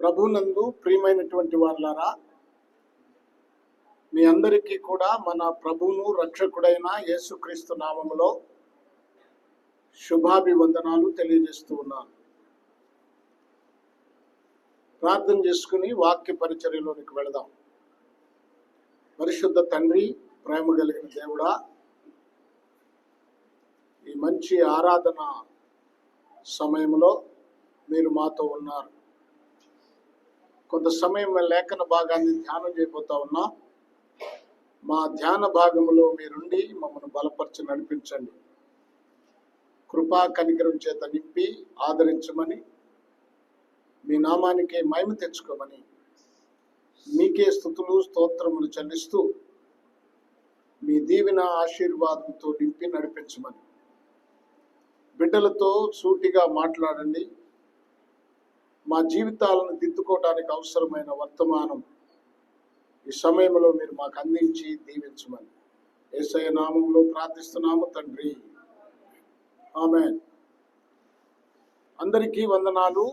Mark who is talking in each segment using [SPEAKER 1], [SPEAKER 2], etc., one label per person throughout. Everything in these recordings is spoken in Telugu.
[SPEAKER 1] ప్రభునందు ప్రియమైనటువంటి వారులారా, మీ అందరికీ కూడా మన ప్రభువును రక్షకుడైన యేసుక్రీస్తు నామములో శుభాభివందనాలు తెలియజేస్తూ ఉన్నాను. ప్రార్థన చేసుకుని వాక్య పరిచర్యలోనికి వెళదాం. పరిశుద్ధ తండ్రి, ప్రేమ కలిగిన దేవుడా, ఈ మంచి ఆరాధన సమయంలో మీరు మాతో ఉన్నారు. కొంత సమయం లేఖన భాగాన్ని ధ్యానం చేయబోతా ఉన్నా. మా ధ్యాన భాగంలో మీరుండి మమ్మల్ని బలపరిచి నడిపించండి. కృపా కనికరం చేత నింపి ఆదరించమని, మీ నామానికే మహిమ తెచ్చుకోమని, మీకే స్తుతులు స్తోత్రములు చెల్లిస్తూ మీ దీవెన ఆశీర్వాదంతో నింపి నడిపించమని, బిడ్డలతో సూటిగా మాట్లాడండి. మా జీవితాలను దిద్దుకోవడానికి అవసరమైన వర్తమానం ఈ సమయంలో మీరు మాకు అందించి దీవించమని యేసయ్య నామంలో ప్రార్థిస్తున్నాము తండ్రి, ఆమేన్. అందరికీ వందనాలు.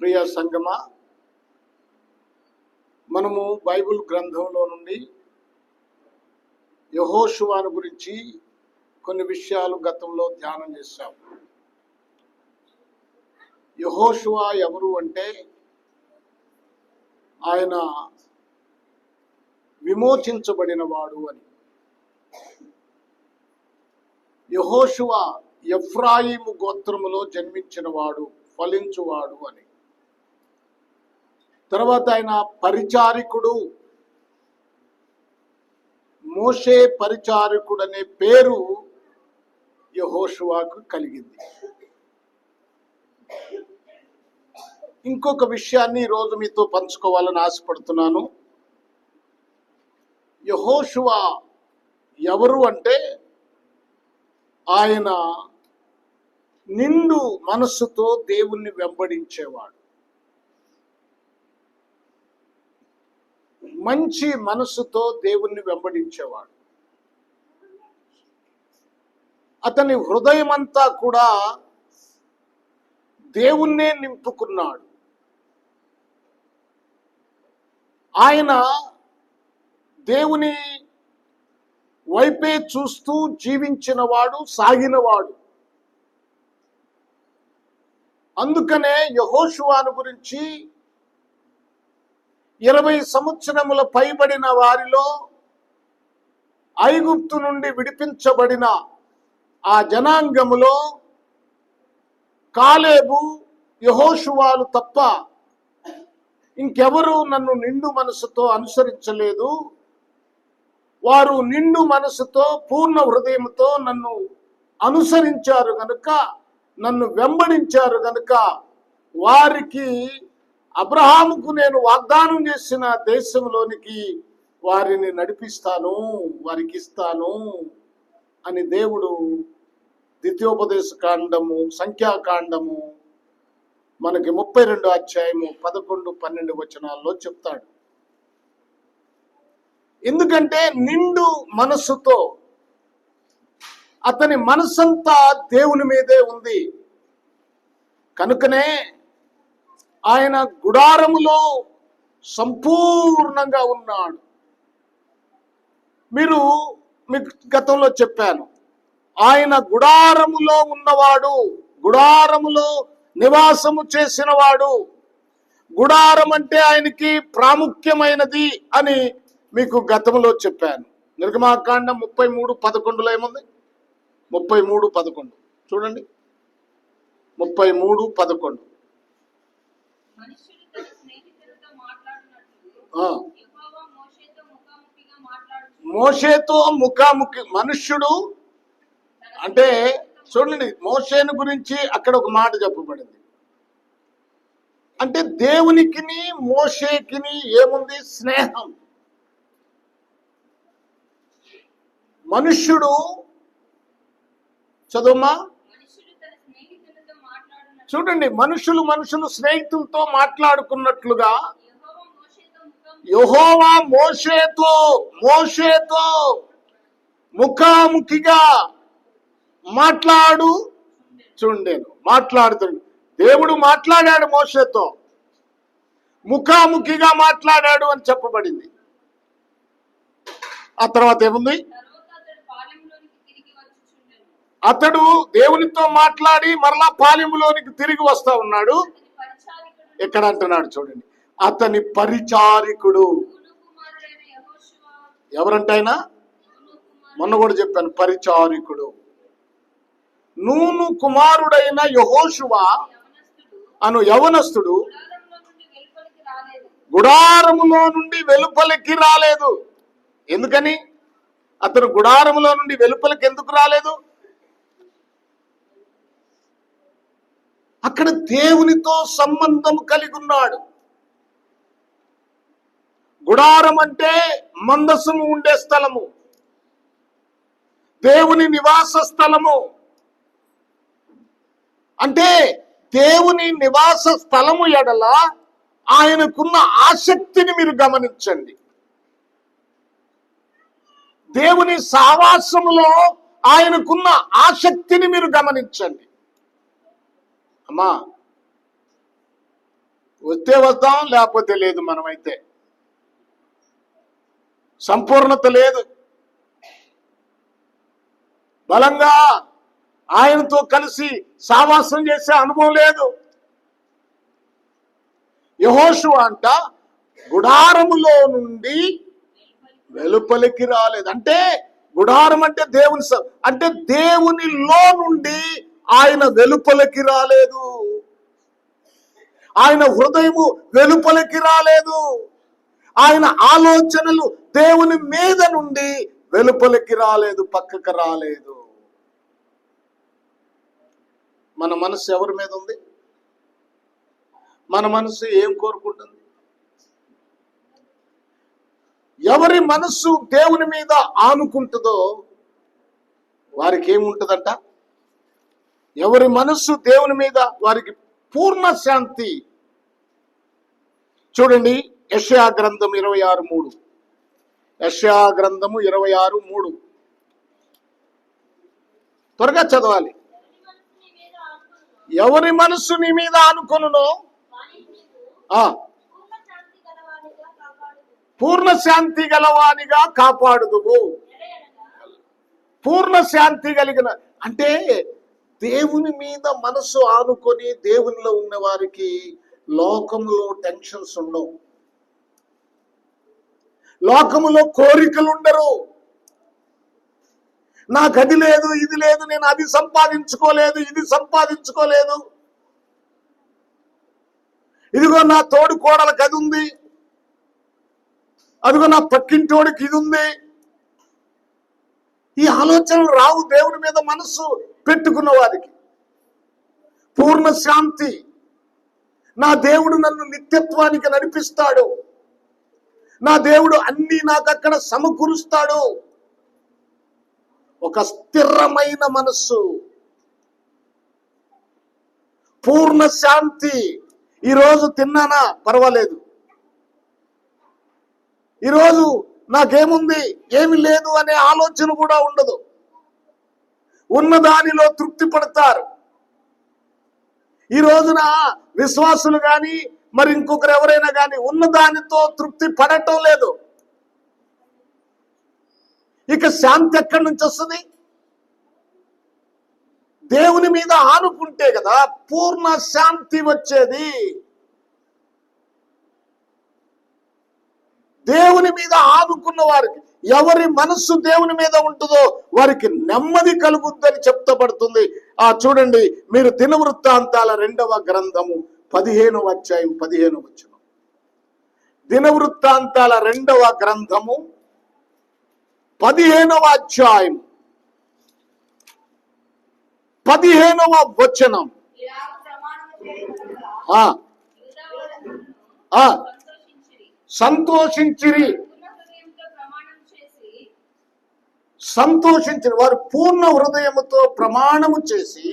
[SPEAKER 1] ప్రియ సంగమ, మనము బైబిల్ గ్రంథంలో నుండి యెహోషువను గురించి కొన్ని విషయాలు గతంలో ధ్యానం చేశాం. యెహోషువ ఎవరు అంటే, ఆయన విమోచించబడిన వాడు అని. యెహోషువ ఎఫ్రాయిము గోత్రములో జన్మించిన వాడు, ఫలించువాడు అని. తర్వాత ఆయన పరిచారికుడు, మోషే పరిచారికుడు అనే పేరు యెహోషువకు కలిగింది. ఇంకొక విషయాన్ని ఈరోజు మీతో పంచుకోవాలని ఆశపడుతున్నాను. యెహోషువ ఎవరు అంటే, ఆయన నిండు మనస్సుతో దేవుణ్ణి వెంబడించేవాడు. మంచి మనస్సుతో దేవుణ్ణి వెంబడించేవాడు. అతని హృదయమంతా కూడా దేవుణ్ణే నింపుకున్నాడు. ఆయన దేవుని వైపే చూస్తూ జీవించినవాడు, సాగినవాడు. అందుకనే యెహోషువను గురించి 20 సంవత్సరముల పైబడిన వారిలో ఐగుప్తు నుండి విడిపించబడిన ఆ జనాంగములో కాలేబు, యెహోషువలు తప్ప ఇంకెవరు నన్ను నిండు మనసుతో అనుసరించలేదు. వారు నిండు మనసుతో, పూర్ణ హృదయంతో నన్ను అనుసరించారు గనుక, నన్ను వెంబడించారు గనుక, వారికి అబ్రహాముకు నేను వాగ్దానం చేసిన దేశంలోనికి వారిని నడిపిస్తాను, వారికి ఇస్తాను అని దేవుడు ద్వితీయోపదేశ కాండము, సంఖ్యాకాండము మనకి 32 అధ్యాయము 11, 12 వచనాల్లో చెప్తాడు. ఎందుకంటే నిండు మనస్సుతో, అతని మనసంతా దేవుని మీదే ఉంది కనుకనే ఆయన గుడారములో సంపూర్ణంగా ఉన్నాడు. మీకు గతంలో చెప్పాను, ఆయన గుడారములో ఉన్నవాడు, గుడారములో నివాసము చేసినవాడు. గుడారం అంటే ఆయనకి ప్రాముఖ్యమైనది అని మీకు గతంలో చెప్పాను. నిర్గమాకాండం 33:11 ఏముంది? 33:11 చూడండి. 33:11 మోషేతో ముఖాముఖి. మనుష్యుడు అంటే చూడండి, మోషేను గురించి అక్కడ ఒక మాట చెప్పబడింది. అంటే దేవునికిని మోషేకిని ఏముంది? స్నేహం. మనుష్యుడు చదువుమా చూడండి, మనుషులు స్నేహితులతో మాట్లాడుకున్నట్లుగా యెహోవా మోషేతో ముఖాముఖిగా మాట్లాడుతుండేను. దేవుడు మాట్లాడాడు మోషేతో. ముఖాముఖిగా మాట్లాడాడు అని చెప్పబడింది. ఆ తర్వాత ఏముంది? అతడు దేవునితో మాట్లాడి మరలా పాలెంలోనికి తిరిగి వస్తా ఉన్నాడు. ఎక్కడ అంటున్నాడు చూడండి, అతని పరిచారికుడు. ఎవరంటే ఆయన? మొన్న కూడా చెప్పాను, పరిచారికుడు. నూను కుమారుడైన యెహోషువ అను యవనస్తుడు గుడారములో నుండి వెలుపలికి రాలేదు. ఎందుకని? అతను గుడారములో నుండి వెలుపలికి ఎందుకు రాలేదు? అక్కడ దేవునితో సంబంధం కలిగి ఉన్నాడు. గుడారం అంటే మందసము ఉండే స్థలము, దేవుని నివాస స్థలము. అంటే దేవుని నివాస స్థలము ఎడల ఆయనకున్న ఆసక్తిని మీరు గమనించండి. దేవుని సావాసములో ఆయనకున్న ఆసక్తిని మీరు గమనించండి. అమ్మా, వస్తే వస్తాం, లేకపోతే లేదు. మనమైతే సంపూర్ణత లేదు. బలంగా ఆయనతో కలిసి సావాసం చేసే అనుభవం లేదు. యెహోషువ అంట గుడారములో నుండి వెలుపలికి రాలేదు. అంటే గుడారం అంటే దేవుని అంటే దేవునిలో నుండి ఆయన వెలుపలికి రాలేదు. ఆయన హృదయము వెలుపలికి రాలేదు. ఆయన ఆలోచనలు దేవుని మీద నుండి వెలుపలికి రాలేదు, పక్కకు రాలేదు. మన మనసు ఎవరి మీద ఉంది? మన మనసు ఏం కోరుకుంటుంది? ఎవరి మనస్సు దేవుని మీద ఆనుకుంటుందో వారికి ఏముంటుందంట? ఎవరి మనస్సు దేవుని మీద, వారికి పూర్ణ శాంతి. చూడండి, యెషయా గ్రంథం 26:3. యెషయా గ్రంథము 26:3. త్వరగా చదవాలి. ఎవరి మనస్సు నీ మీద ఆనుకొనునో పూర్ణ శాంతి గలవానిగా కాపాడుదువు. పూర్ణ శాంతి కలిగిన అంటే దేవుని మీద మనసు ఆనుకొని దేవునిలో ఉన్న వారికి లోకములో టెన్షన్స్ ఉండవు, లోకములో కోరికలు ఉండరు. నాకు అది లేదు, ఇది లేదు, నేను అది సంపాదించుకోలేదు, ఇది సంపాదించుకోలేదు, ఇదిగో నా తోడు కోడలకు అది ఉంది, అదిగో నా పక్కింటోడికి ఇది ఉంది. ఈ ఆలోచనలు రావు దేవుని మీద మనస్సు పెట్టుకున్న వారికి. పూర్ణ శాంతి. నా దేవుడు నన్ను నిత్యత్వానికి నడిపిస్తాడు, నా దేవుడు అన్ని నాకు అక్కడ సమకూరుస్తాడు. ఒక స్థిరమైన మనస్సు, పూర్ణ శాంతి. ఈరోజు తిన్నానా పర్వాలేదు, ఈరోజు నాకేముంది, ఏమి లేదు అనే ఆలోచన కూడా ఉండదు. ఉన్న దానిలో తృప్తి పడతారు. ఈ రోజున విశ్వాసులు కానీ మరి ఇంకొకరు ఎవరైనా కానీ ఉన్న దానితో తృప్తి పడటం లేదు. ఇక శాంతి ఎక్కడి నుంచి వస్తుంది? దేవుని మీద ఆనుకుంటే కదా పూర్ణ శాంతి వచ్చేది. దేవుని మీద ఆనుకున్న వారికి, ఎవరి మనస్సు దేవుని మీద ఉంటుందో వారికి నెమ్మది కలుగుద్దని చెప్తబడుతుంది. చూడండి, మీరు దినవృత్తాంతాల 2వ గ్రంథము 15వ అధ్యాయం 15వ వచనం. దినవృత్తాంతాల 2వ గ్రంథము 15వ అధ్యాయం 15వ వచనం. సంతోషించిరి. సంతోషించిన వారు పూర్ణ హృదయముతో ప్రమాణము చేసి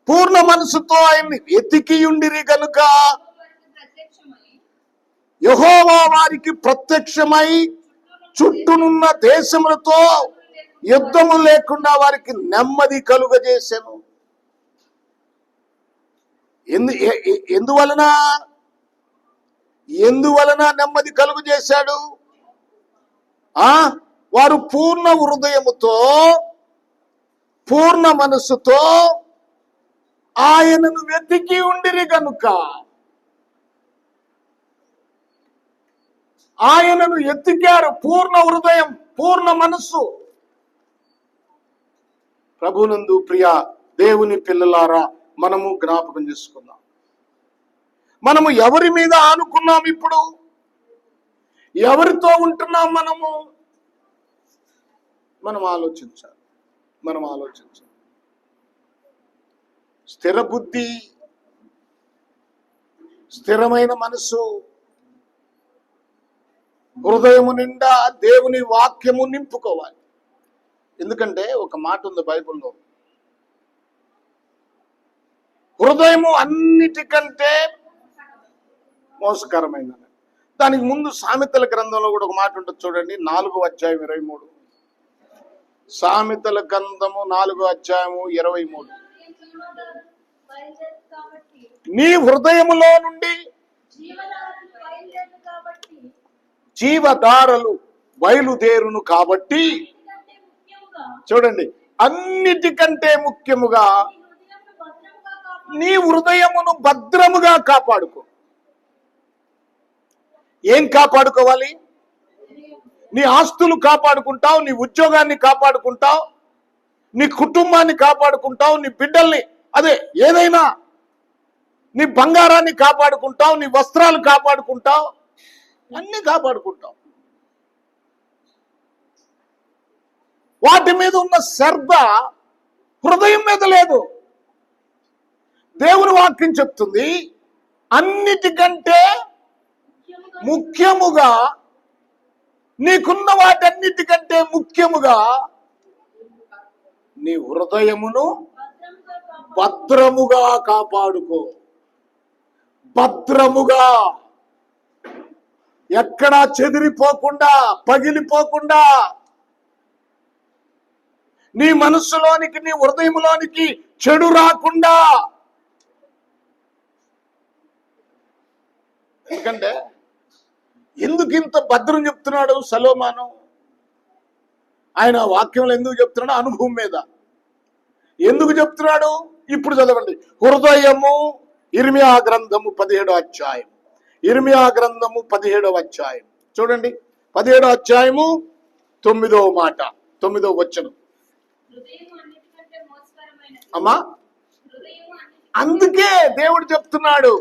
[SPEAKER 1] పూర్ణ మనసుతో ఆయన్ని వెతికియుండిరి గనుక యెహోవా వారికి ప్రత్యక్షమై చుట్టూనున్న దేశములతో యుద్ధము లేకుండా వారికి నెమ్మది కలుగజేసెను. ఎందువలన ఎందువలన నెమ్మది కలుగు చేశాడు? వారు పూర్ణ హృదయముతో పూర్ణ మనస్సుతో ఆయనను వెతికి ఉండిరి గనుక. ఆయనను ఎత్తికారు, పూర్ణ హృదయం పూర్ణ మనస్సు. ప్రభునందు ప్రియ దేవుని పిల్లలారా, మనము జ్ఞాపకం చేసుకుందాం. మనము ఎవరి మీద ఆనుకున్నాం? ఇప్పుడు ఎవరితో ఉంటున్నాం? మనం ఆలోచించాలి. స్థిర బుద్ధి, స్థిరమైన మనసు, హృదయము నిండా దేవుని వాక్యము నింపుకోవాలి. ఎందుకంటే ఒక మాట ఉంది బైబిల్లో, హృదయము అన్నిటికంటే మోసకరమైనది. దానికి ముందు సామెతల గ్రంథంలో కూడా ఒక మాట ఉంటుంది చూడండి, 4వ అధ్యాయం 23. సామెతల గ్రంథము 4వ అధ్యాయము 23. నీ హృదయములో నుండి జీవధారలు బయలుదేరును కాబట్టి. చూడండి, అన్నిటికంటే ముఖ్యముగా నీ హృదయమును భద్రముగా కాపాడుకో. ఏం కాపాడుకోవాలి? నీ ఆస్తులు కాపాడుకుంటావు, నీ ఉద్యోగాన్ని కాపాడుకుంటావు, నీ కుటుంబాన్ని కాపాడుకుంటావు, నీ బిడ్డల్ని, అదే ఏదైనా, నీ బంగారాన్ని కాపాడుకుంటావు, నీ వస్త్రాలు కాపాడుకుంటావు, అన్ని కాపాడుకుంటావు. వాటి మీద ఉన్న శ్రద్ధ హృదయం మీద లేదు. దేవుని వాక్యం చెప్తుంది, అన్నిటికంటే ముఖ్యముగా, నీకున్న వాటన్నిటికంటే ముఖ్యముగా నీ హృదయమును భద్రముగా కాపాడుకో. భద్రముగా, ఎక్కడా చెదిరిపోకుండా, పగిలిపోకుండా, నీ మనస్సులోనికి, నీ హృదయంలోనికి చెడు రాకుండా. ఎందుకంటే ఎందుకు ఇంత భద్రం చెప్తున్నాడు సొలొమోను? ఆయన వాక్యంలో ఎందుకు చెప్తున్నాడు? అనుభవం మీద ఎందుకు చెప్తున్నాడు? ఇప్పుడు చదవండి. హృదయము, ఇర్మియా గ్రంథము 17వ అధ్యాయం. ఇర్మియా గ్రంథము 17వ అధ్యాయం చూడండి. 17వ అధ్యాయము 9వ మాట, 9వ వచనం. అమ్మా, అందుకే దేవుడు చెప్తున్నాడు,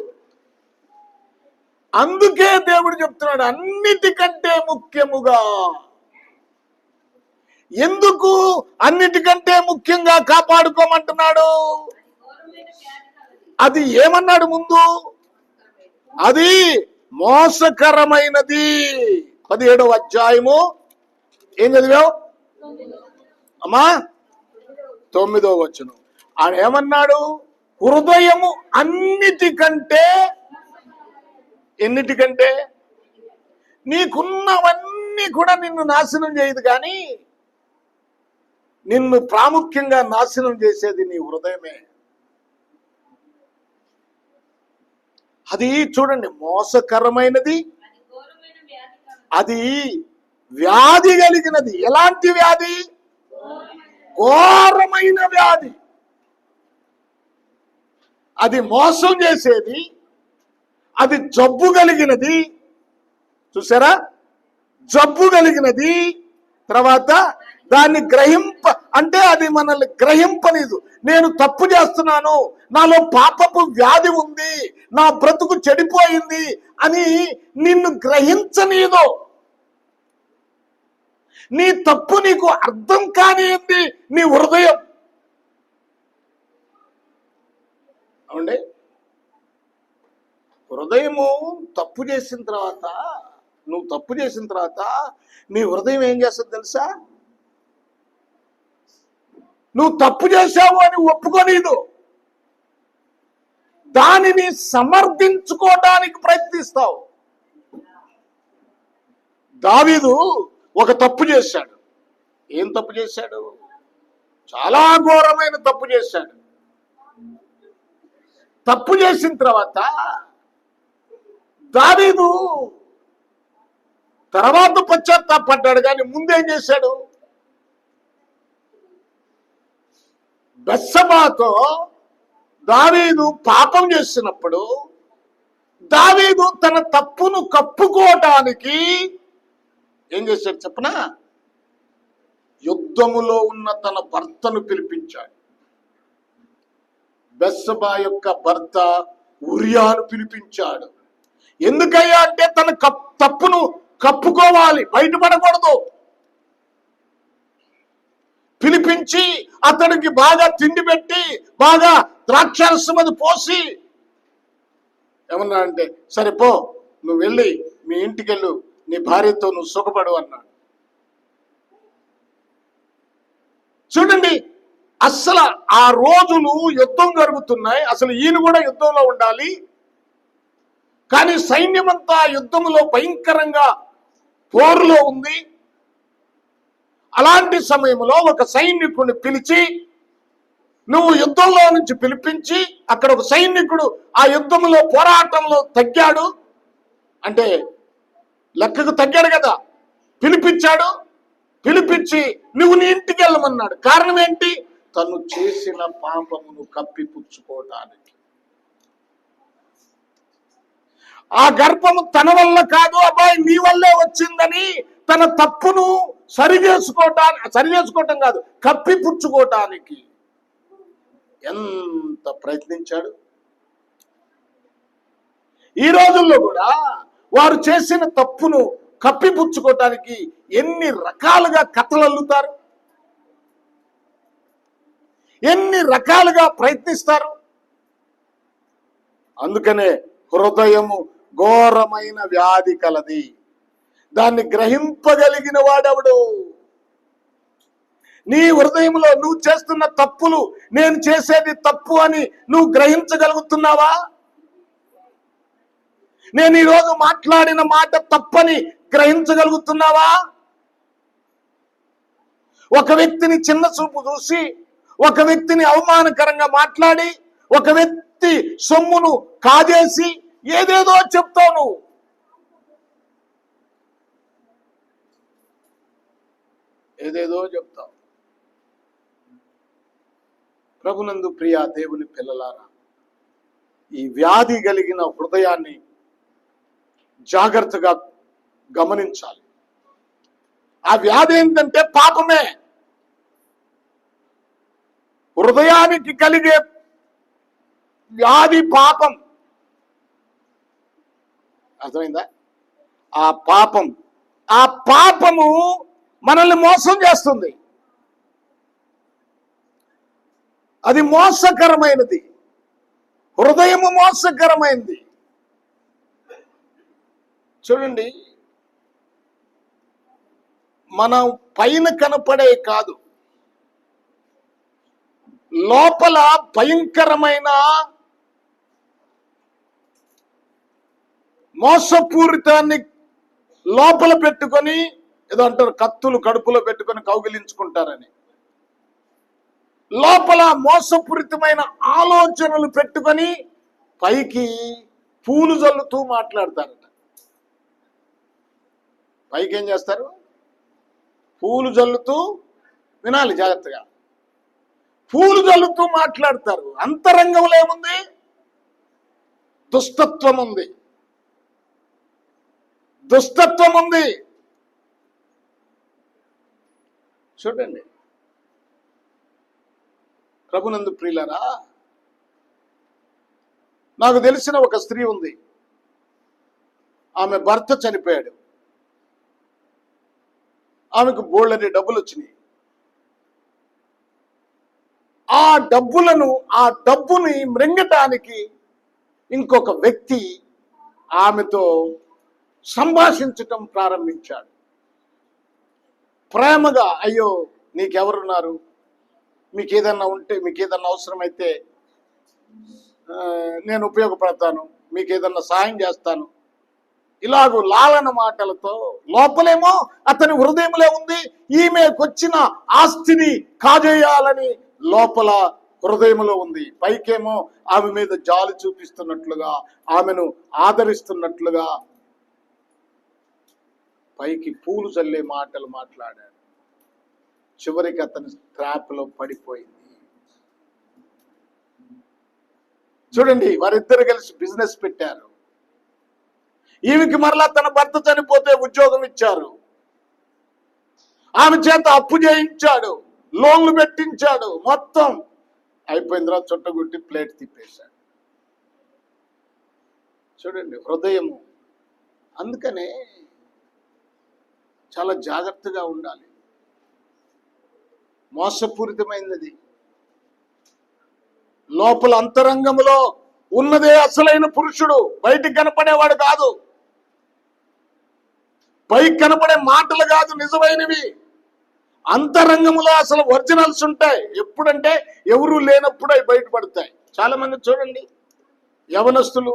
[SPEAKER 1] అన్నిటికంటే ముఖ్యముగా. ఎందుకు అన్నిటికంటే ముఖ్యంగా కాపాడుకోమంటున్నాడు? అది ఏమన్నాడు ముందు? అది మోసకరమైనది. 17వ అధ్యాయము ఏం చదివావు అమ్మా? 9వ వచనం. ఆయన ఏమన్నాడు? హృదయము అన్నిటికంటే, ఎన్నిటికంటే? నీకున్నవన్నీ కూడా నిన్ను నాశనం చేయదు, కానీ నిన్ను ప్రాముఖ్యంగా నాశనం చేసేది నీ హృదయమే. అది చూడండి, మోసకరమైనది, అది వ్యాధి కలిగినది. ఎలాంటి వ్యాధి? ఘోరమైన వ్యాధి. అది మోసం చేసేది, అది జబ్బు కలిగినది. చూసారా? జబ్బు కలిగినది. తర్వాత దాన్ని అంటే అది మనల్ని గ్రహింపలేదు. నేను తప్పు చేస్తున్నాను, నాలో పాపపు వ్యాధి ఉంది, నా బ్రతుకు చెడిపోయింది అని నిన్ను గ్రహించనీదు. నీ తప్పు నీకు అర్థం కానిది నీ హృదయం. అవునండి, హృదయము తప్పు చేసిన తర్వాత, నువ్వు తప్పు చేసిన తర్వాత నీ హృదయం ఏం చేస్తుంది తెలుసా? నువ్వు తప్పు చేశావు అని ఒప్పుకోనీదు, దానిని సమర్థించుకోవడానికి ప్రయత్నిస్తావు. దావీదు ఒక తప్పు చేశాడు. ఏం తప్పు చేశాడు? చాలా ఘోరమైన తప్పు చేశాడు. తప్పు చేసిన తర్వాత దావీదు తర్వాత పశ్చాత్తాపడ్డాడు, కానీ ముందేం చేశాడు? బెత్షెబాతో దావీదు పాపం చేసినప్పుడు దావీదు తన తప్పును కప్పుకోవటానికి ఏం చేశాడు చెప్పనా? యుద్ధములో ఉన్న తన భర్తను పిలిపించాడు. బెత్షెబా యొక్క భర్త ఉరియాను పిలిపించాడు. ఎందుకయ్యా అంటే తన తప్పును కప్పుకోవాలి, బయటపడకూడదు. పిలిపించి అతడికి బాగా తిండి పెట్టి బాగా ద్రాక్షారసం అది పోసి ఏమన్నా అంటే, సరే పో, నువ్వు వెళ్ళి మీ ఇంటికి వెళ్ళు, నీ భార్యతో నువ్వు సుఖపడు అన్నాడు. చూడండి, అసలు ఆ రోజులు యుద్ధం జరుగుతున్నాయి, అసలు ఈయన కూడా యుద్ధంలో ఉండాలి, కానీ సైన్యమంతా యుద్ధంలో భయంకరంగా పోరులో ఉంది. అలాంటి సమయంలో ఒక సైనికుడిని పిలిచి, నువ్వు యుద్ధంలో నుంచి పిలిపించి, అక్కడ ఒక సైనికుడు ఆ యుద్ధంలో పోరాటంలో తగ్గాడు అంటే లెక్కకు తగ్గాడు కదా, పిలిపించాడు. పిలిపించి నువ్వు నీ ఇంటికి వెళ్ళమన్నాడు. కారణం ఏంటి? తను చేసిన పాపమును కప్పిపుచ్చుకోవటానికి. ఆ గర్భము తన వల్ల కాదు, అబ్బాయి నీ వల్లే వచ్చిందని తన తప్పును సరిచేసుకోవటం కాదు, కప్పిపుచ్చుకోవటానికి ఎంత ప్రయత్నించాడు. ఈ రోజుల్లో కూడా వారు చేసిన తప్పును కప్పిపుచ్చుకోవటానికి ఎన్ని రకాలుగా కథలు అల్లుతారు, ఎన్ని రకాలుగా ప్రయత్నిస్తారు. అందుకనే హృదయము ఘోరమైన వ్యాధి కలది, దాన్ని గ్రహింపగలిగిన వాడెవడు? నీ హృదయంలో నువ్వు చేస్తున్న తప్పులు, నేను చేసేది తప్పు అని నువ్వు గ్రహించగలుగుతున్నావా? నేను ఈరోజు మాట్లాడిన మాట తప్పని గ్రహించగలుగుతున్నావా? ఒక వ్యక్తిని చిన్న చూపు చూసి, ఒక వ్యక్తిని అవమానకరంగా మాట్లాడి, ఒక వ్యక్తి సొమ్మును కాజేసి ఏదేదో చెప్తావు నువ్వు. ఏదేదో చెప్తావు. ప్రభునందు ప్రియ దేవుని పిల్లలారా, ఈ వ్యాధి కలిగిన హృదయాన్ని జాగ్రత్తగా గమనించాలి. ఆ వ్యాధి ఏంటంటే పాపమే. హృదయానికి కలిగే వ్యాధి పాపం. అర్థమైందా? ఆ పాపము మనల్ని మోసం చేస్తుంది. అది మోసకరమైనది. హృదయము మోసకరమైనది. చూడండి, మనం పైన కనపడే కాదు, లోపల భయంకరమైన మోసపూరితాన్ని లోపల పెట్టుకొని, ఏదో అంటారు కత్తులు కడుపులో పెట్టుకొని కౌగిలించుకుంటారని, లోపల మోసపూరితమైన ఆలోచనలు పెట్టుకొని పైకి పూలు జల్లుతూ మాట్లాడతారట. పైకి ఏం చేస్తారు? పూలు జల్లుతూ, వినాలి జాగ్రత్తగా, పూలు జల్లుతూ మాట్లాడతారు. అంతరంగంలో ఏముంది? దుష్టత్వం ఉంది. దుష్టత్వం ఉంది. చూడండి, ప్రభునందు ప్రియులారా, నాకు తెలిసిన ఒక స్త్రీ ఉంది. ఆమె భర్త చనిపోయాడు. ఆమెకు బోళ్ళని డబ్బులు వచ్చినాయి. ఆ డబ్బుని మృంగటానికి ఇంకొక వ్యక్తి ఆమెతో సంభాషించటం ప్రారంభించాడు. ప్రేమగా, అయ్యో నీకెవరున్నారు, మీకు ఏదన్నా ఉంటే, మీకు ఏదన్నా అవసరమైతే నేను ఉపయోగపడతాను, మీకు ఏదన్నా సాయం చేస్తాను, ఇలాగూ లాలన మాటలతో, లోపలేమో అతని హృదయంలో ఉంది ఈమెకొచ్చిన ఆస్తిని కాజేయాలని లోపల హృదయంలో ఉంది. పైకేమో ఆమె మీద జాలి చూపిస్తున్నట్లుగా, ఆమెను ఆదరిస్తున్నట్లుగా పైకి పూలు చల్లే మాటలు మాట్లాడాడు. చివరికి అతని ట్రాప్లో పడిపోయింది. చూడండి, వారిద్దరు కలిసి బిజినెస్ పెట్టారు. ఈమెకి మరలా తన భర్త చనిపోతే ఉద్యోగం ఇచ్చారు. ఆమె చేత అప్పు చేయించాడు, లోన్లు పెట్టించాడు. మొత్తం అయిపోయిన తర్వాత చుట్టగుట్టి ప్లేట్ తిప్పేశాడు. చూడండి, హృదయము. అందుకనే చాలా జాగ్రత్తగా ఉండాలి. మోసపూరితమైనది. లోపల అంతరంగంలో ఉన్నదే అసలైన పురుషుడు. బయటికి కనపడేవాడు కాదు, పైకి కనపడే మాటలు కాదు నిజమైనవి. అంతరంగంలో అసలు ఒరిజినల్స్ ఉంటాయి. ఎప్పుడంటే ఎవరు లేనప్పుడు అవి బయటపడతాయి. చాలా మంది చూడండి, యవనస్తులు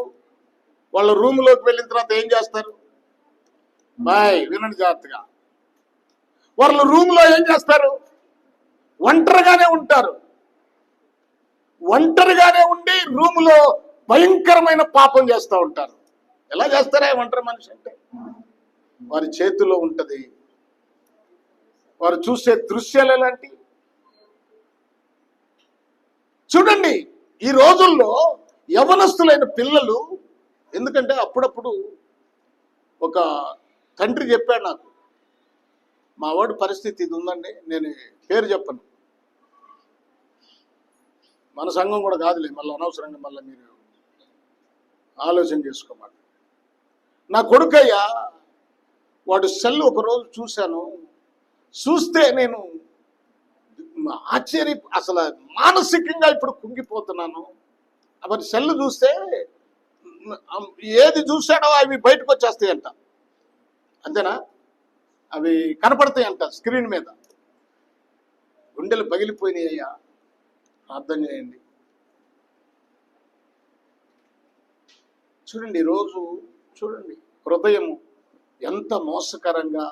[SPEAKER 1] వాళ్ళ రూమ్లోకి వెళ్ళిన తర్వాత ఏం చేస్తారు? బాయ్ వినండి జాగ్రత్తగా. వాళ్ళ రూమ్లో ఏం చేస్తారు? ఒంటరిగానే ఉంటారు. ఒంటరిగానే ఉండి రూములో భయంకరమైన పాపం చేస్తూ ఉంటారు. ఎలా చేస్తారా ఒంటరి మనిషి అంటే? వారి చేతిలో ఉంటది. వారు చూసే దృశ్యాలు ఎలాంటి చూడండి. ఈ రోజుల్లో యవనస్తులైన పిల్లలు, ఎందుకంటే అప్పుడప్పుడు ఒక తండ్రి చెప్పాడు నాకు, మా వాడి పరిస్థితి ఇది ఉందండి, నేను పేరు చెప్పను, మన సంఘం కూడా కాదులే, మళ్ళీ అనవసరంగా మళ్ళీ మీరు ఆలోచన చేసుకోమాట. నా కొడుకయ్యా, వాడు సెల్ ఒకరోజు చూశాను. చూస్తే నేను అసలు మానసికంగా ఇప్పుడు కుంగిపోతున్నాను. మరి సెల్ చూస్తే ఏది చూశాడో అవి బయటకు వచ్చేస్తాయంట. అంతేనా? అవి కనపడతాయంట స్క్రీన్ మీద. గుండెలు పగిలిపోయినాయి. అయ్యా, ప్రార్థన చేయండి. చూడండి, ఈరోజు చూడండి హృదయము ఎంత మోసకరంగా,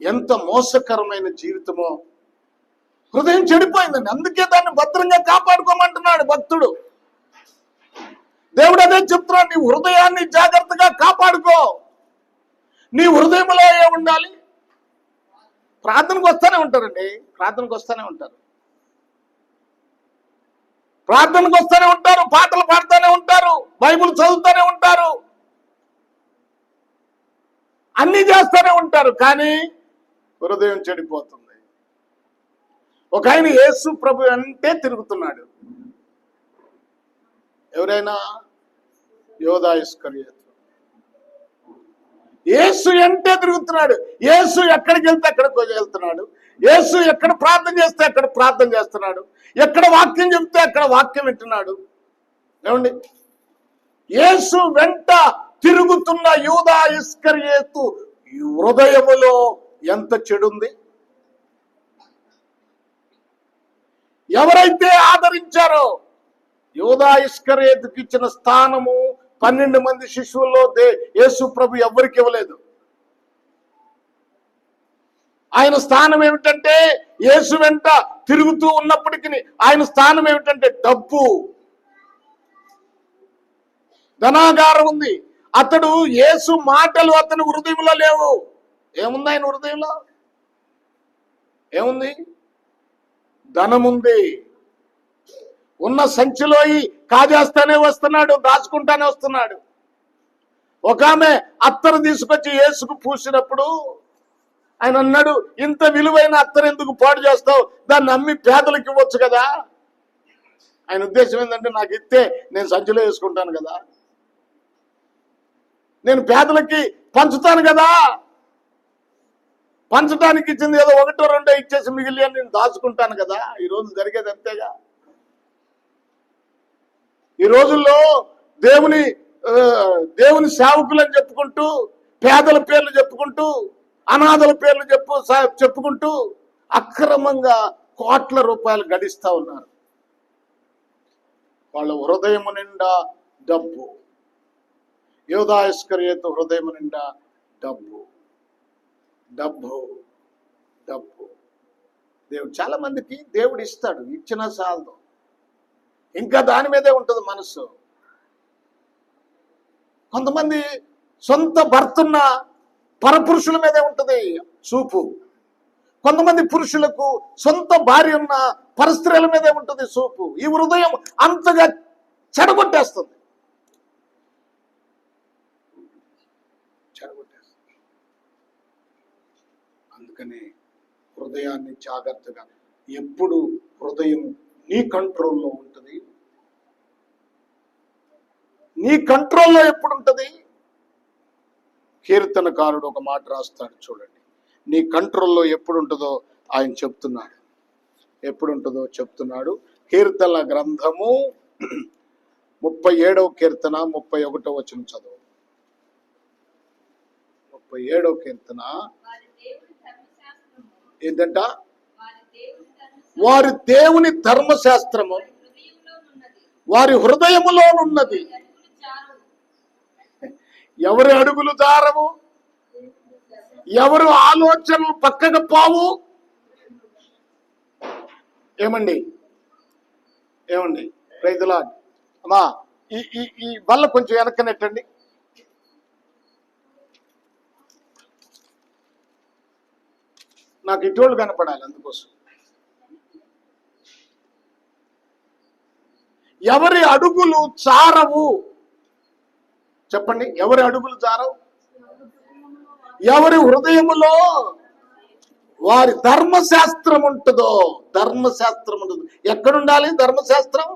[SPEAKER 1] ఎంత మోసకరమైన జీవితమో. హృదయం చెడిపోయిందండి. అందుకే దాన్ని భద్రంగా కాపాడుకోమంటున్నాడు భక్తుడు. దేవుడు అదే చెప్తున్నాడు, నీ హృదయాన్ని జాగ్రత్తగా కాపాడుకో. నీ హృదయంలో ఏముండాలి? ప్రార్థనకు వస్తూనే ఉంటారండి, ప్రార్థనకు వస్తూనే ఉంటారు, ప్రార్థనకు వస్తూనే ఉంటారు, పాటలు పాడుతూనే ఉంటారు, బైబిల్ చదువుతూనే ఉంటారు, అన్ని చేస్తూనే ఉంటారు, కానీ హృదయం చెడిపోతుంది. ఒక ఆయన యేసు ప్రభు అంటే తిరుగుతున్నాడు. ఎవరైనా? యోధా ఇస్కరియోతు. యేసు అంటే తిరుగుతున్నాడు. యేసు ఎక్కడికి వెళ్తే అక్కడికి వెళ్తున్నాడు. యేసు ఎక్కడ ప్రార్థన చేస్తే అక్కడ ప్రార్థన చేస్తున్నాడు. ఎక్కడ వాక్యం చెప్తే అక్కడ వాక్యం వింటున్నాడు. ఏమండి, యేసు వెంట తిరుగుతున్న యూదా ఇస్కరియోతు హృదయములో ఎంత చెడుంది. ఎవరైతే ఆదరించారో, యూదా ఇస్కరియోతుకి ఇచ్చిన స్థానము 12 మంది శిష్యుల్లో యేసు ప్రభు ఎవరికి ఇవ్వలేదు. ఆయన స్థానం ఏమిటంటే, యేసు వెంట తిరుగుతూ ఉన్నప్పటికీ ఆయన స్థానం ఏమిటంటే డబ్బు, ధనాగారం ఉంది. అతడు యేసు మాటలు అతని హృదయంలో లేవు. ఏముంది ఆయన హృదయంలో? ఏముంది? ధనముంది. ఉన్న సంచిలో కాజేస్తానే వస్తున్నాడు, దాచుకుంటానే వస్తున్నాడు. ఒక ఆమె అత్తరు తీసుకొచ్చి యేసుకు పూసినప్పుడు ఆయన అన్నాడు, ఇంత విలువైన అత్తరు ఎందుకు పాడు చేస్తావు? దాన్ని అమ్మి పేదలకు ఇవ్వచ్చు కదా. ఆయన ఉద్దేశం ఏంటంటే, నాకు ఇస్తే నేను సంచిలో వేసుకుంటాను కదా, నేను పేదలకి పంచుతాను కదా. పంచడానికి ఇచ్చింది ఏదో 1 2 ఇచ్చేసి మిగిలి నేను దాచుకుంటాను కదా. ఈరోజు జరిగేది అంతేగా. ఈ రోజుల్లో దేవుని సేవకులని చెప్పుకుంటూ, పేదల పేర్లు చెప్పుకుంటూ, అనాథల పేర్లు చెప్పుకుంటూ అక్రమంగా కోట్ల రూపాయలు గడిస్తా ఉన్నారు. వాళ్ళ హృదయము నిండా డబ్బు. యూదా ఇస్కరియోతు హృదయము నిండా డబ్బు, డబ్బు, డబ్బు. దేవుడు చాలా మందికి దేవుడు ఇస్తాడు, ఇచ్చినా చాలదు, ఇంకా దాని మీదే ఉంటుంది మనసు. కొంతమంది సొంత భర్తున్న పరపురుషుల మీదే ఉంటుంది చూపు. కొంతమంది పురుషులకు సొంత భార్య ఉన్న పరస్త్రీల మీదే ఉంటుంది చూపు. ఈ హృదయం అంతగా చెడగొట్టేస్తుంది. అందుకని హృదయాన్ని జాగ్రత్తగా, ఎప్పుడు హృదయం నీ కంట్రోల్లో ఉంటుంది. నీ కంట్రోల్లో ఎప్పుడు ఉంటుంది? కీర్తనకారుడు ఒక మాట రాస్తాడు చూడండి. నీ కంట్రోల్లో ఎప్పుడు ఉంటుందో ఆయన చెప్తున్నాడు. ఎప్పుడు ఉంటుందో చెప్తున్నాడు. కీర్తనల గ్రంథము 37వ కీర్తన 31వ వచనం చదువు. 37వ కీర్తన ఏంటంట? వారి దేవుని ధర్మశాస్త్రము వారి హృదయములోనున్నది. ఎవరి అడుగులు జారవు, ఎవరు ఆలోచనలు పక్కకు పోవు. ఏమండి రైతులా అమ్మా, ఈ వల్ల కొంచెం వెనక్కనెట్టండి. నాకు ఇటోళ్ళు కనపడాలి, అందుకోసం. ఎవరి అడుగులు చారవు చెప్పండి. ఎవరి అడుగులు చారవు? ఎవరి హృదయములో వారి ధర్మశాస్త్రం ఉంటుందో. ధర్మశాస్త్రం ఉంటుంది. ఎక్కడుండాలి ధర్మశాస్త్రం?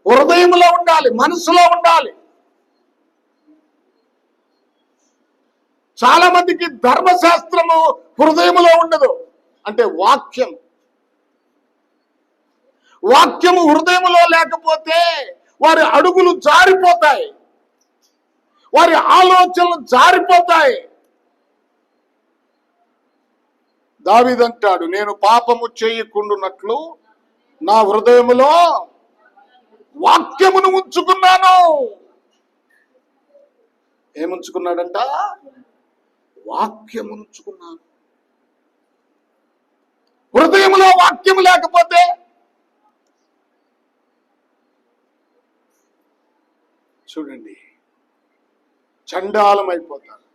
[SPEAKER 1] హృదయంలో ఉండాలి, మనసులో ఉండాలి. చాలా మందికి ధర్మశాస్త్రము హృదయములో ఉండదు. అంటే వాక్యము హృదయములో లేకపోతే వారి అడుగులు జారిపోతాయి, వారి ఆలోచనలు జారిపోతాయి. దావీదంటాడు, నేను పాపము చేయకుండునట్లు నా హృదయములో వాక్యమును ఉంచుకున్నాను. ఏముంచుకున్నాడంట? వాక్యమును ఉంచుకున్నాను. హృదయములో వాక్యము లేకపోతే చూడండి చండాలం అయిపోతారు.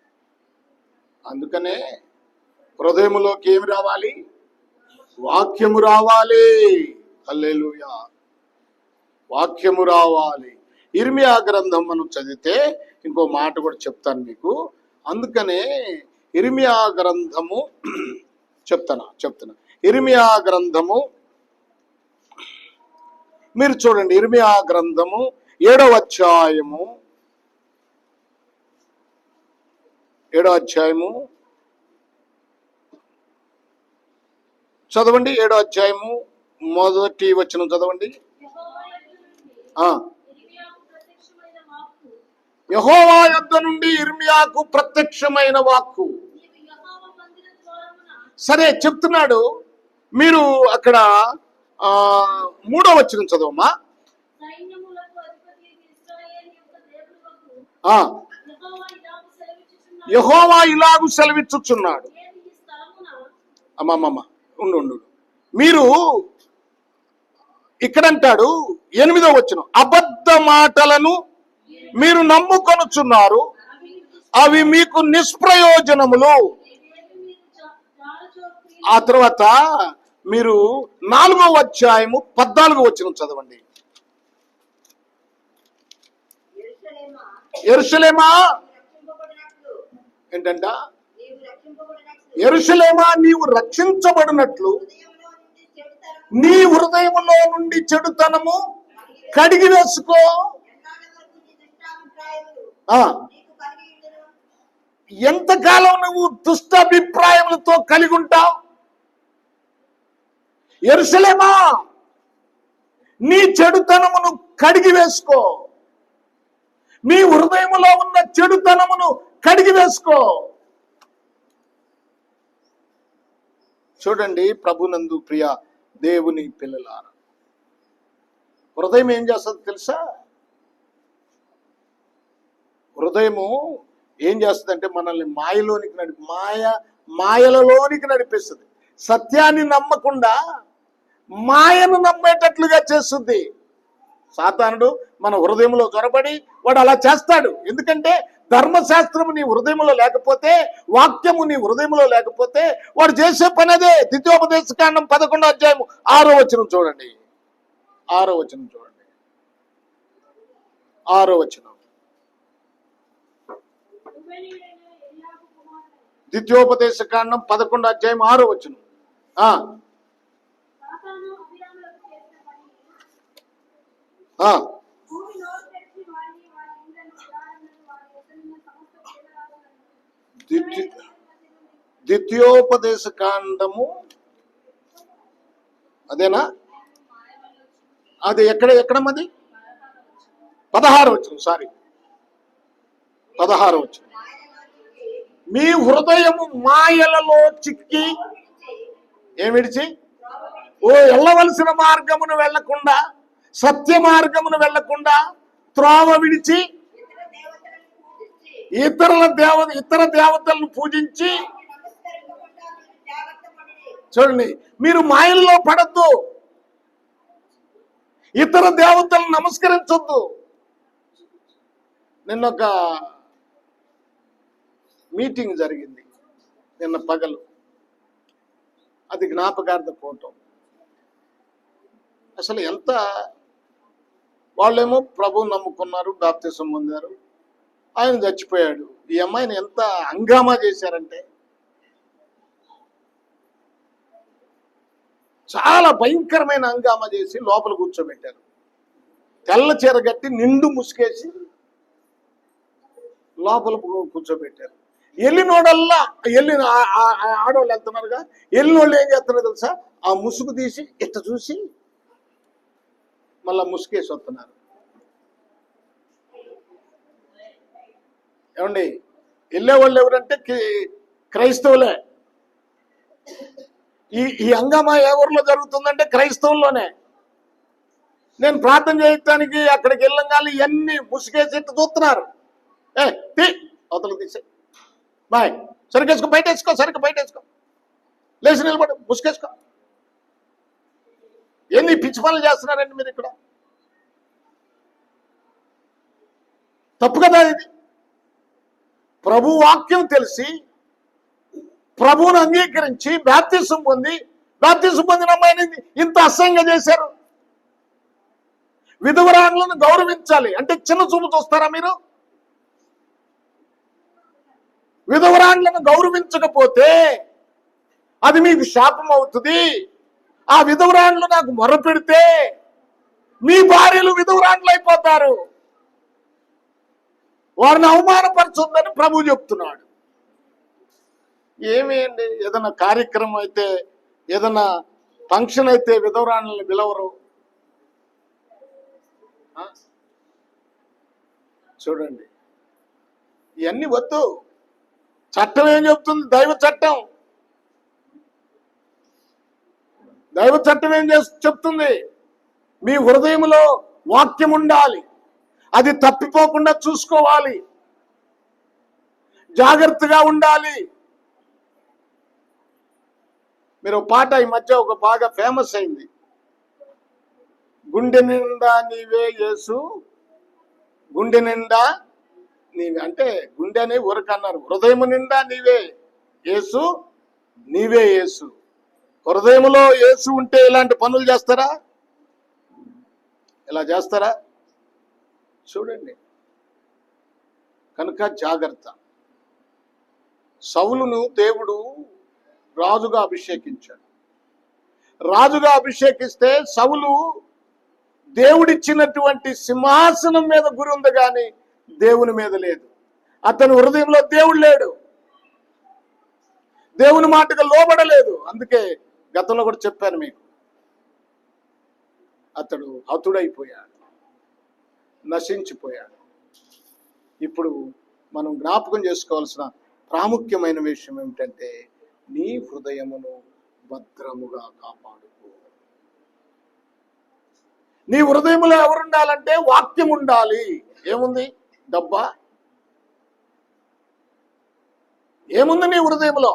[SPEAKER 1] అందుకనే హృదయములోకి ఏమి రావాలి? వాక్యము రావాలి. హల్లెలూయా, వాక్యము రావాలి. ఇర్మియా గ్రంథం మనం చదివితే ఇంకో మాట కూడా చెప్తాను మీకు. అందుకనే ఇర్మియా గ్రంథము చెప్తున్నా. ఇర్మియా గ్రంథము మీరు చూడండి. ఇర్మియా గ్రంథము 7వ అధ్యాయము చదవండి. 7వ అధ్యాయము 1వ వచనం చదవండి. యెహోవా యొద్ద నుండి ఇర్మియాకు ప్రత్యక్షమైన వాక్కు. సరే చెప్తున్నాడు. మీరు అక్కడ 3వ వచనం చదవమ్మా. యెహోవా ఇలాగు సెలవిచ్చుచున్నాడు. అమ్మమ్మ ఉండు. మీరు ఇక్కడంటాడు 8వ వచనం, అబద్ధ మాటలను మీరు నమ్ముకొనుచున్నారు, అవి మీకు నిష్ప్రయోజనములు. ఆ తర్వాత మీరు 4వ అధ్యాయము 14వ వచనం చదవండి. యెరూషలేమా ఏంటంట? యెరూషలేమా నీవు రక్షించబడినట్లు నీ హృదయములో నుండి చెడుతనము కడిగి వేసుకో. ఎంతకాలం నువ్వు దుష్టాభిప్రాయములతో కలిగి ఉంటావు? యెరూషలేమా నీ చెడుతనమును కడిగి వేసుకో. నీ హృదయములో ఉన్న చెడుతనమును కడిగి వేసుకో. చూడండి ప్రభునందు ప్రియ దేవుని పిల్లలారా, హృదయం ఏం చేస్తుంది తెలుసా? హృదయము ఏం చేస్తుంది అంటే మనల్ని మాయలలోనికి నడిపిస్తుంది. సత్యాన్ని నమ్మకుండా మాయను నమ్మేటట్లుగా చేస్తుంది. సాతానుడు మన హృదయంలో చొరబడి వాడు అలా చేస్తాడు. ఎందుకంటే ధర్మశాస్త్రము నీ హృదయంలో లేకపోతే, వాక్యము నీ హృదయంలో లేకపోతే వాడు చేసే పని అదే. ద్వితీయోపదేశకాండం 11వ అధ్యాయం 6వ వచనం చూడండి. 6వ వచనం చూడండి. 6వ వచనం. ద్వితీయోపదేశకాండం 11వ అధ్యాయం 6వ వచనం. ద్వితీయోపదేశ కాండము అదేనా? అది ఎక్కడమ్మది? 16వ వచనం. సారీ, 16వ వచనం. మీ హృదయము మాయలలో చిక్కి ఏమిడిచి వెళ్ళవలసిన మార్గమును వెళ్లకుండా, సత్య మార్గమును వెళ్లకుండా త్రోవ విడిచి ఇతర దేవతలను పూజించి, చూడండి, మీరు మాయల్లో పడద్దు, ఇతర దేవతలను నమస్కరించొద్దు. నిన్న ఒక మీటింగ్ జరిగింది, నిన్న పగలు. అది జ్ఞాపకార్థ ఫోటో. అసలు ఎంత వాళ్ళేమో ప్రభువు నమ్ముకున్నారు, బాప్తిసం పొందారు, ఆయన చచ్చిపోయాడు. ఈ అమ్మాయిని ఎంత హంగామా చేశారంటే చాలా భయంకరమైన హంగామా చేసి లోపల కూర్చోబెట్టారు. తెల్ల చీర కట్టి నిండు ముసుకేసి లోపల కూర్చోబెట్టారు. వెళ్ళినోడల్లా ఆడవాళ్ళు వెళ్తున్నారుగా, వెళ్ళినోళ్ళు ఏం చేస్తున్నారో తెలుసా? ఆ ముసుగు తీసి ఇట్ట చూసి మళ్ళా ముసుకేసి వస్తున్నారు. ఏమండి, వెళ్ళేవాళ్ళు ఎవరంటే క్రైస్తవులే. ఈ హంగామా ఎవరిలో జరుగుతుందంటే క్రైస్తవుల్లోనే. నేను ప్రార్థన చేయటానికి అక్కడికి వెళ్ళంగానే ఇవన్నీ ముసుగేసి చూస్తున్నారు. అవతల తీసే బాయ్, సరికేసుకో, బయట వేసుకో, సరిగ్గా బయట వేసుకో, లేచి నిలబడి ముసుగేసుకో. ఎన్ని పిచ్చి పనులు చేస్తున్నారండి మీరు ఇక్కడ? తప్పు కదా ఇది. ప్రభు వాక్యం తెలిసి ప్రభువును అంగీకరించి బాప్తిసం పొందిన అమ్మాయిని ఇంత అసహ్యంగా చేశారు. విధవరాండ్లను గౌరవించాలి అంటే చిన్న చూపు చూస్తారా మీరు? విధవరాండ్లను గౌరవించకపోతే అది మీకు శాపం అవుతుంది. ఆ విధవరాండ్లు నాకు మొరపెడితే మీ భార్యలు విధవరాండ్లు అయిపోతారు. వారిని అవమానపరచొద్దని ప్రభు చెప్తున్నాడు. ఏమి అండి, ఏదైనా కార్యక్రమం అయితే, ఏదైనా ఫంక్షన్ అయితే విధవరాండ్లని పిలవరు. చూడండి, ఇవన్నీ వద్దు. చట్టం ఏం చెప్తుంది? దైవ చట్టం ఏం చెప్తుంది? మీ హృదయంలో వాక్యం ఉండాలి, అది తప్పిపోకుండా చూసుకోవాలి, జాగ్రత్తగా ఉండాలి. మీరు పాట ఈ మధ్య ఒక బాగా ఫేమస్ అయింది, గుండె నిండా నీవే యేసు, గుండె నిండా నీవే. అంటే గుండె అని ఊరకన్నారు, హృదయం నిండా నీవే యేసు, నీవే యేసు. హృదయంలో యేసు ఉంటే ఇలాంటి పనులు చేస్తారా? ఇలా చేస్తారా? చూడండి, కనుక జాగ్రత్త. సౌలును దేవుడు రాజుగా అభిషేకించాడు. రాజుగా అభిషేకిస్తే సౌలు దేవుడిచ్చినటువంటి సింహాసనం మీద గురి ఉంది కానీ దేవుని మీద లేదు. అతని హృదయంలో దేవుడు లేడు, దేవుని మాటగా లోబడలేదు. అందుకే గతంలో కూడా చెప్పాను మీకు, అతడు హతుడైపోయాడు, నశించిపోయాడు. ఇప్పుడు మనం జ్ఞాపకం చేసుకోవాల్సిన ప్రాముఖ్యమైన విషయం ఏమిటంటే, నీ హృదయమును భద్రముగా కాపాడుకో. నీ హృదయంలో ఎవరుండాలంటే వాక్యం ఉండాలి. ఏముంది? డబ్బా? ఏముంది నీ హృదయంలో?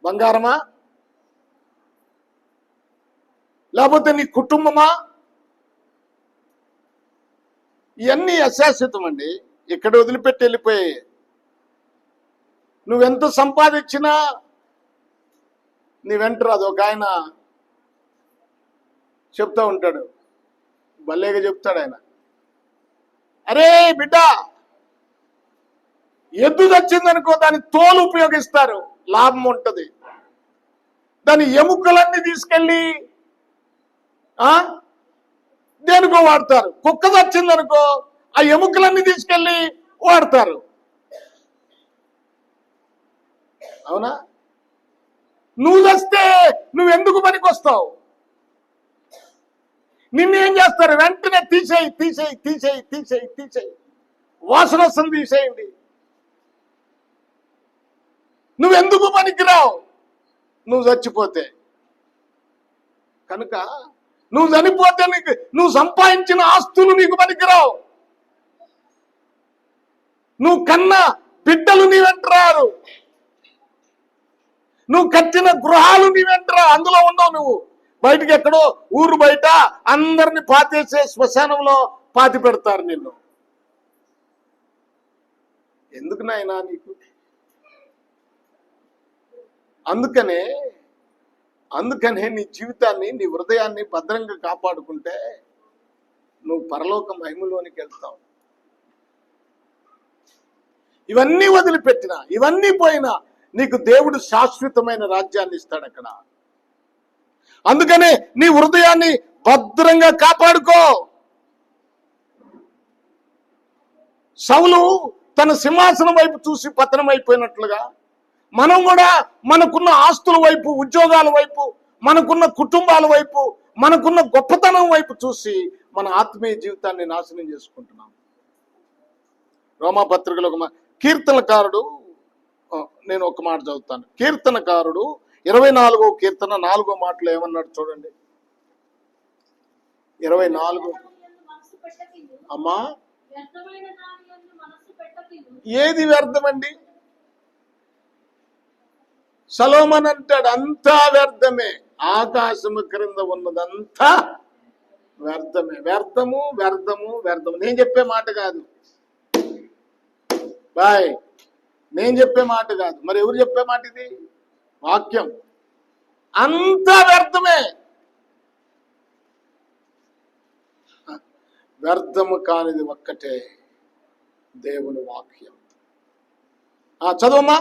[SPEAKER 1] బంగారమా? లేకపోతే నీ కుటుంబమా? ఇవన్నీ అశాశ్వతం అండి, ఇక్కడ వదిలిపెట్టి వెళ్ళిపోయాయి. నువ్వెంత సంపాదించినా నీ వెంట రాదు. ఒక ఆయన చెప్తా ఉంటాడు, భలేగా చెప్తాడు ఆయన, అరే బిడ్డ, ఎద్దు తెచ్చిందనుకో దాని తోలు ఉపయోగిస్తారు, లాభం ఉంటుంది. దాని ఎముకలన్నీ తీసుకెళ్ళి దేనికో వాడతారు. కుక్క తెచ్చిందనుకో ఆ ఎముకలన్నీ తీసుకెళ్ళి వాడతారు. అవునా? నువ్వు తెస్తే నువ్వెందుకు పనికి వస్తావు? నిన్నేం చేస్తారు? వెంటనే తీసేయి తీసేయి తీసేయి తీసేయి తీసేయి, వాసన వస్తుంది, తీసేయండి. నువ్వెందుకు పనికిరావు నువ్వు చచ్చిపోతే. కనుక నువ్వు చనిపోతే నువ్వు సంపాదించిన ఆస్తులు నీకు పనికిరావు. నువ్వు కన్న బిడ్డలు నీ వెంటరారు. నువ్వు కట్టిన గృహాలు నీ వెంటరా, అందులో ఉండవు. నువ్వు బయటికి ఎక్కడో ఊరు బయట అందరిని పాతేసే శ్మశానంలో పాతి పెడతారు నిన్ను. ఎందుకు నాయనా నీకు? అందుకనే నీ జీవితాన్ని, నీ హృదయాన్ని భద్రంగా కాపాడుకుంటే నువ్వు పరలోక మహిమలోనికి వెళ్తావు. ఇవన్నీ వదిలిపెట్టినా, ఇవన్నీ పోయినా నీకు దేవుడు శాశ్వతమైన రాజ్యాన్ని ఇస్తాడు అక్కడ. అందుకనే నీ హృదయాన్ని భద్రంగా కాపాడుకో. సౌలు తన సింహాసనం వైపు చూసి పతనమైపోయినట్లుగా మనం కూడా మనకున్న ఆస్తుల వైపు, ఉద్యోగాల వైపు, మనకున్న కుటుంబాల వైపు, మనకున్న గొప్పతనం వైపు చూసి మన ఆత్మీయ జీవితాన్ని నాశనం చేసుకుంటున్నాం. రోమాపత్రికలో కీర్తనకారుడు, నేను ఒక మాట చదువుతాను. కీర్తనకారుడు 24వ కీర్తన 4వ మాటలో ఏమన్నాడు చూడండి. 24. అమ్మా, ఏది వ్యర్థమండి? సలోమన్ అంటాడు, అంతా వ్యర్థమే, ఆకాశము క్రింద ఉన్నదంతా వ్యర్థమే. వ్యర్థము వ్యర్థము వ్యర్థము. నేను చెప్పే మాట కాదు బాయ్, నేను చెప్పే మాట కాదు. మరి ఎవరు చెప్పే మాట ఇది? వాక్యం. అంతా వ్యర్థమే. వ్యర్థము కానిది ఒక్కటే, దేవుని వాక్యం. చదవమ్మా.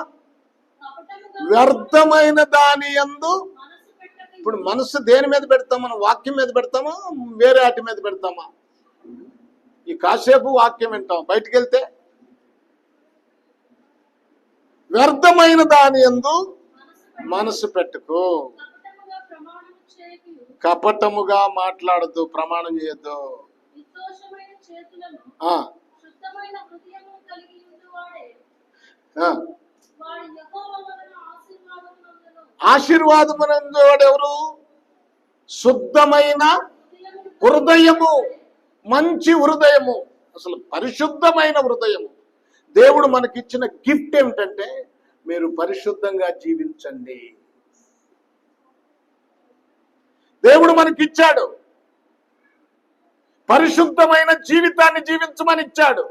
[SPEAKER 1] వ్యర్థమైన దాని యందు, ఇప్పుడు మనసు దేని మీద పెడతాం? మనం వాక్యం మీద పెడతామా, వేరే వాటి మీద పెడతామా? ఈ కాసేపు వాక్యం వింటాం, బయటికి వెళ్తే వ్యర్థమైన దాని యందు మనసు పెట్టుకో. కపటముగా మాట్లాడద్దు, ప్రమాణం చేయొద్దు. ఆశీర్వాదమునందు వాడెవరు? శుద్ధమైన హృదయము, మంచి హృదయము, అసలు పరిశుద్ధమైన హృదయము. దేవుడు మనకిచ్చిన గిఫ్ట్ ఏమిటంటే, మీరు పరిశుద్ధంగా జీవించండి. దేవుడు మనకిచ్చాడు, పరిశుద్ధమైన జీవితాన్ని జీవించమని ఇచ్చాడు.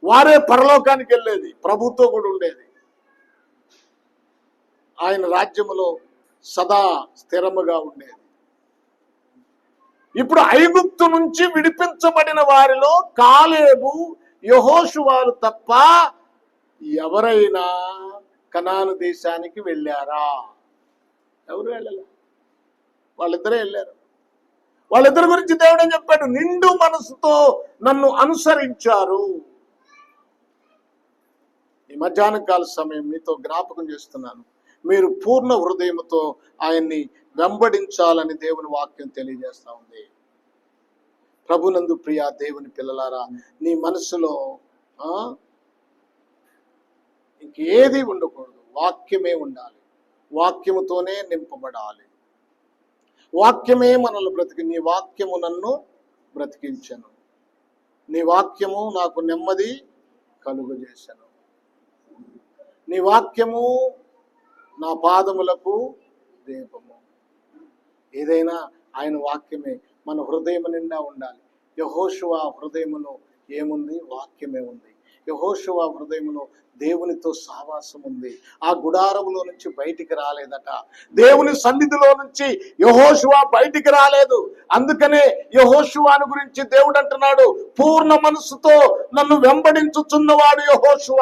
[SPEAKER 1] వారే పరలోకానికి వెళ్ళేది, ప్రభుతో కూడా ఉండేది, ఆయన రాజ్యములో సదా స్థిరముగా ఉండేది. ఇప్పుడు ఐగుప్తు నుంచి విడిపించబడిన వారిలో కాలేబు, యెహోషువాలు తప్ప ఎవరైనా కనాను దేశానికి వెళ్ళారా? ఎవరు వెళ్ళలే, వాళ్ళిద్దరే వెళ్ళారు. వాళ్ళిద్దరి గురించి దేవుడు ఏం చెప్పాడు? నిండు మనసుతో నన్ను అనుసరించారు. ఈ మధ్యాహ్న కాల సమయం మీతో జ్ఞాపకం చేస్తున్నాను, మీరు పూర్ణ హృదయంతో ఆయన్ని వెంబడించాలని దేవుని వాక్యం తెలియజేస్తా ఉంది. ప్రభునందు ప్రియ దేవుని పిల్లలారా, నీ మనసులో ఇంకేది ఉండకూడదు, వాక్యమే ఉండాలి. వాక్యముతోనే నింపబడాలి. వాక్యమే మనల్ని బ్రతికి. నీ వాక్యము నన్ను బ్రతికించను, నీ వాక్యము నాకు నెమ్మది కలుగజేసెను, నీ వాక్యము నా పాదములకు దీపము. ఏదైనా ఆయన వాక్యమే మన హృదయం నిండా ఉండాలి. యెహోషువ హృదయములో ఏముంది? వాక్యమే ఉంది. యెహోషువ హృదయములో దేవునితో సావాసం ఉంది. ఆ గుడారములో నుంచి బయటికి రాలేదట. దేవుని సన్నిధిలో నుంచి యెహోషువ బయటికి రాలేదు. అందుకనే యెహోషువను గురించి దేవుడు అంటున్నాడు, పూర్ణ మనస్సుతో నన్ను వెంబడించుచున్నవాడు యెహోషువ.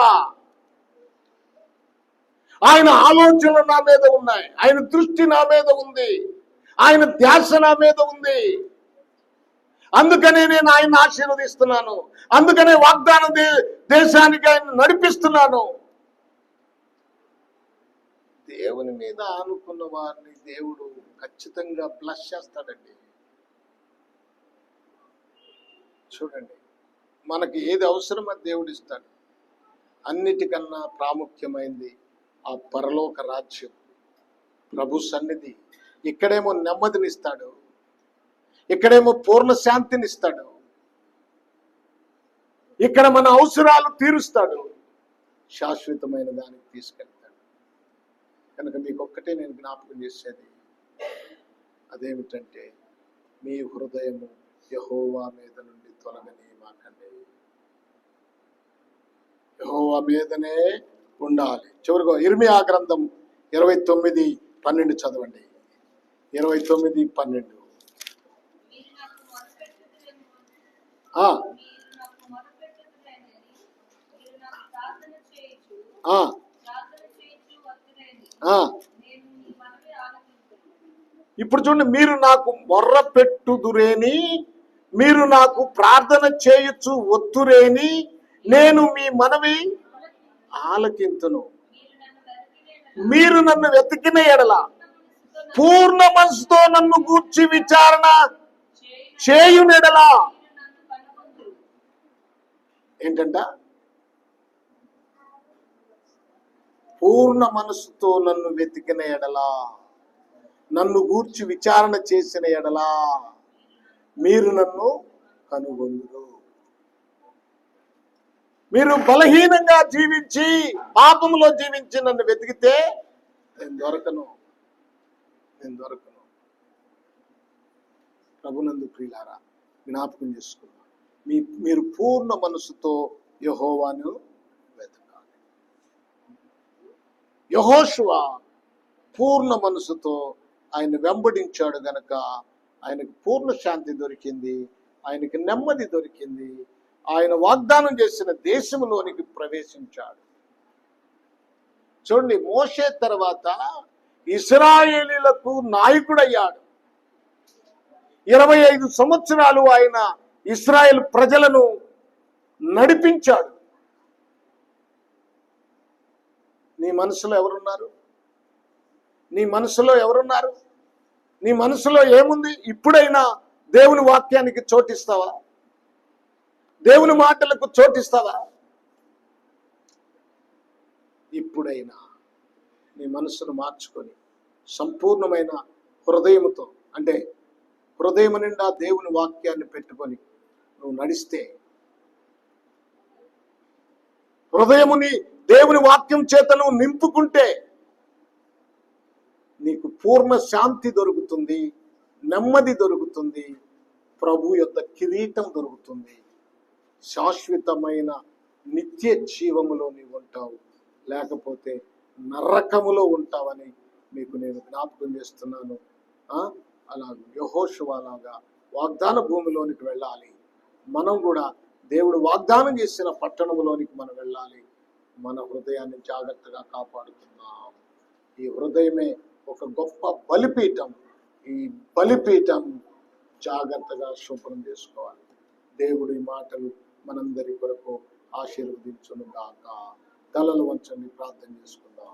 [SPEAKER 1] ఆయన ఆలోచనలు నా మీద ఉన్నాయి, ఆయన దృష్టి నా మీద ఉంది, ఆయన ధ్యాస నా మీద ఉంది. అందుకనే నేను ఆయన ఆశీర్వదిస్తున్నాను. అందుకనే వాగ్దాన దేశానికి ఆయన నడిపిస్తున్నాను. దేవుని మీద ఆనుకున్న వారిని దేవుడు ఖచ్చితంగా బ్లెస్ చేస్తాడండి. చూడండి, మనకి ఏది అవసరమో దేవుడు ఇస్తాడు. అన్నిటికన్నా ప్రాముఖ్యమైనది ఆ పరలోక రాజ్యం, ప్రభు సన్నిధి. ఇక్కడేమో నెమ్మదినిస్తాడు, ఇక్కడేమో పూర్ణ శాంతినిస్తాడు, ఇక్కడ మన అవసరాలు తీరుస్తాడు, శాశ్వతమైన దానికి తీసుకెళ్తాడు. కనుక మీకు ఒక్కటే నేను జ్ఞాపకం చేసేది, అదేమిటంటే మీ హృదయము యెహోవా మీద నుండి తొలగనీయమాకండి. యెహోవా మీదనే ఉండాలి. చివరిగా ఇర్మియా గ్రంథం 29:12 చదవండి. 29:12. ఇప్పుడు చూడండి, మీరు నాకు మొర్ర పెట్టుదురేని, మీరు నాకు ప్రార్థన చేయొచ్చు ఒత్తురేని, నేను మీ మనవి ఆలకింతును. మీరు నన్ను వెతికిన ఎడల, పూర్ణ మనసుతో నన్ను గూర్చి విచారణ చేయునెడల. ఏంటంట? పూర్ణ మనసుతో నన్ను వెతికిన ఎడలా, నన్ను గూర్చి విచారణ చేసిన ఎడలా మీరు నన్ను కనుగొందురు. మీరు బలహీనంగా జీవించి, పాపములో జీవించి నన్ను వెతికితే నేను దొరకను. ప్రభునందు ప్రియులారా, జ్ఞాపకం చేసుకున్నాను, మీరు పూర్ణ మనసుతో యెహోవాను వెతకాలి. యెహోషువ పూర్ణ మనసుతో ఆయన వెంబడించాడు గనక ఆయనకు పూర్ణ శాంతి దొరికింది, ఆయనకి నెమ్మది దొరికింది. ఆయన వాగ్దానం చేసిన దేశంలోనికి ప్రవేశించాడు. చూడండి, మోషే తర్వాత ఇశ్రాయేలీలకు నాయకుడయ్యాడు. 25 సంవత్సరాలు ఆయన ఇశ్రాయేల్ ప్రజలను నడిపించాడు. నీ మనసులో ఎవరున్నారు? నీ మనసులో ఎవరున్నారు? నీ మనసులో ఏముంది? ఇప్పుడైనా దేవుని వాక్యానికి చోటిస్తావా? దేవుని మాటలకు చోటిస్తావా? ఇప్పుడైనా నీ మనసును మార్చుకొని సంపూర్ణమైన హృదయముతో, అంటే హృదయం నిండా దేవుని వాక్యాన్ని పెట్టుకొని నువ్వు నడిస్తే, హృదయముని దేవుని వాక్యం చేత నువ్వు నింపుకుంటే నీకు పూర్ణ శాంతి దొరుకుతుంది, నెమ్మది దొరుకుతుంది, ప్రభు యొక్క కిరీటం దొరుకుతుంది, శాశ్వతమైన నిత్య జీవములో నీవు ఉంటావు. లేకపోతే నరకములో ఉంటావని మీకు నేను జ్ఞాపకం చేస్తున్నాను. అలా యెహోషువలాగా వాగ్దాన భూమిలోనికి వెళ్ళాలి. మనం కూడా దేవుడు వాగ్దానం చేసిన పట్టణంలోనికి మనం వెళ్ళాలి. మన హృదయాన్ని జాగ్రత్తగా కాపాడుతున్నాం. ఈ హృదయమే ఒక గొప్ప బలిపీఠం. ఈ బలిపీఠం జాగ్రత్తగా శుభ్రం చేసుకోవాలి. దేవుడి మాటలు మనందరి కొరకు ఆశీర్వదించును గాక. తలలు వంచండి, ప్రార్థన చేసుకుందాం.